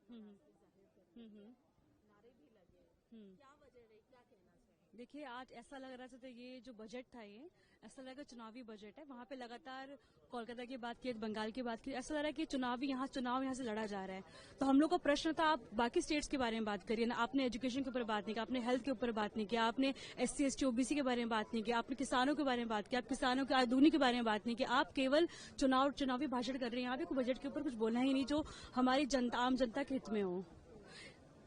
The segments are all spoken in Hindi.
नारे भी लगे, क्या वजह रही, क्या कहना चाहिए? देखिए, आज ऐसा लग रहा था तो ये जो बजट था, ये ऐसा लगा चुनावी बजट है। वहाँ पे लगातार कोलकाता की बात की, बंगाल की बात की, ऐसा लग रहा है कि चुनाव यहाँ से लड़ा जा रहा है। तो हम लोग को प्रश्न था, आप बाकी स्टेट्स के बारे में बात करिए ना। आपने एजुकेशन के ऊपर बात नहीं किया, आपने हेल्थ के ऊपर बात नहीं किया, आपने SC ST OBC के बारे में बात नहीं किया, आपने किसानों के बारे में बात किया, आप किसानों की आमदनी के बारे में बात नहीं किया। आप केवल चुनावी भाषण कर रहे हैं। यहाँ पे कोई बजट के ऊपर कुछ बोलना ही नहीं जो हमारी जनता, आम जनता के हित में हो।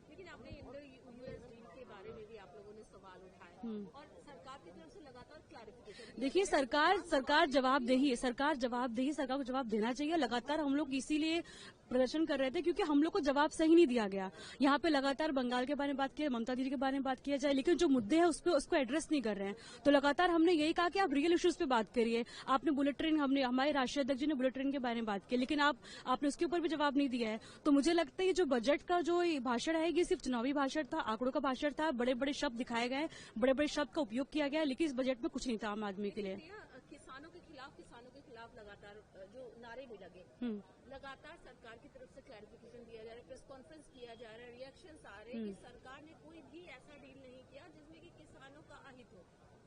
लेकिन आपने इंडो यूएस डील के बारे में भी आप लोगों ने सवाल उठाए और सरकार की तरफ से लगातार क्लैरिफिकेशन। देखिए, सरकार जवाबदेही है, सरकार को जवाब देना चाहिए। लगातार हम लोग इसीलिए प्रदर्शन कर रहे थे क्योंकि हम लोग को जवाब सही नहीं दिया गया। यहाँ पे लगातार बंगाल के बारे में बात किया, ममता दीदी के बारे में बात किया जाए, लेकिन जो मुद्दे हैं उसको एड्रेस नहीं कर रहे हैं। तो लगातार हमने यही कहा कि आप रियल इश्यूज पे बात करिए। आपने बुलेट ट्रेन, हमारे राष्ट्रीय अध्यक्ष जी ने बुलेट ट्रेन के बारे में बात की, लेकिन आपने उसके ऊपर भी जवाब नहीं दिया है। तो मुझे लगता है ये जो बजट का जो भाषण है, ये सिर्फ चुनावी भाषण था, आंकड़ों का भाषण था। बड़े बड़े शब्द दिखाए गए, बड़े बड़े शब्द का उपयोग किया गया, लेकिन इस बजट में कुछ नहीं था आम आदमी के लिए। किसानों के खिलाफ लगातार जो नारे भी लगे, लगातार सरकार की तरफ से क्लैरिफिकेशन दिया जा रहा है, प्रेस कॉन्फ्रेंस किया जा रहा है, रिएक्शंस आ रहे हैं कि सरकार ने कोई भी ऐसा डील नहीं किया जिसमें कि किसानों का अहित हो।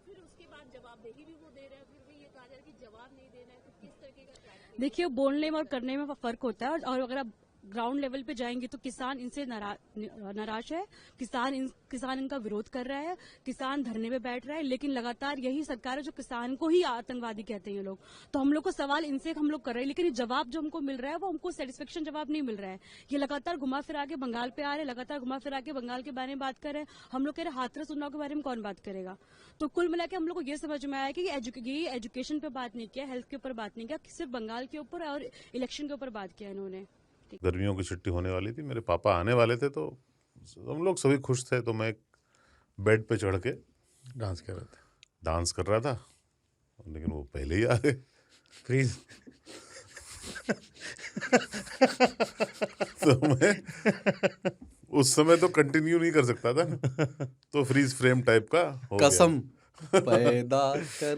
फिर उसके बाद जवाबदेही भी वो दे रहे हैं, फिर भी ये कहा जा रहा है कि जवाब नहीं देना है। तो किस तरीके का क्लैरिफिकेशन? देखिए, बोलने में और करने में फर्क होता है, और अगर आप ग्राउंड लेवल पे जाएंगे तो किसान इनसे नाराज है, किसान इनका विरोध कर रहा है, किसान धरने पे बैठ रहा है, लेकिन लगातार यही सरकार है जो किसान को ही आतंकवादी कहते हैं ये लोग। तो हम लोग को सवाल इनसे हम लोग कर रहे हैं, लेकिन ये जवाब जो हमको मिल रहा है वो हमको सेटिस्फेक्शन जवाब नहीं मिल रहा है। ये लगातार घुमा फिरा के बंगाल पे आ रहे हैं, लगातार घुमा फिरा के बंगाल के बारे में बात कर रहे हैं। हम लोग कह रहे हैं हाथरस उन्नाव के बारे में कौन बात करेगा? तो कुल मिला के हम लोग को ये समझ में आया कि ये एजुकेशन पे बात नहीं किया, हेल्थ के ऊपर बात नहीं किया, सिर्फ बंगाल के ऊपर और इलेक्शन के ऊपर बात किया इन्होंने। गर्मियों की छुट्टी होने वाली थी, मेरे पापा आने वाले थे, तो हम लोग सभी खुश थे। तो मैं एक बेड पे चढ़ के डांस कर रहा था, लेकिन वो पहले ही आ गए। फ्रीज। तो मैं उस समय तो कंटिन्यू नहीं कर सकता था, तो फ्रीज फ्रेम टाइप का हो गया। कसम पैदा कर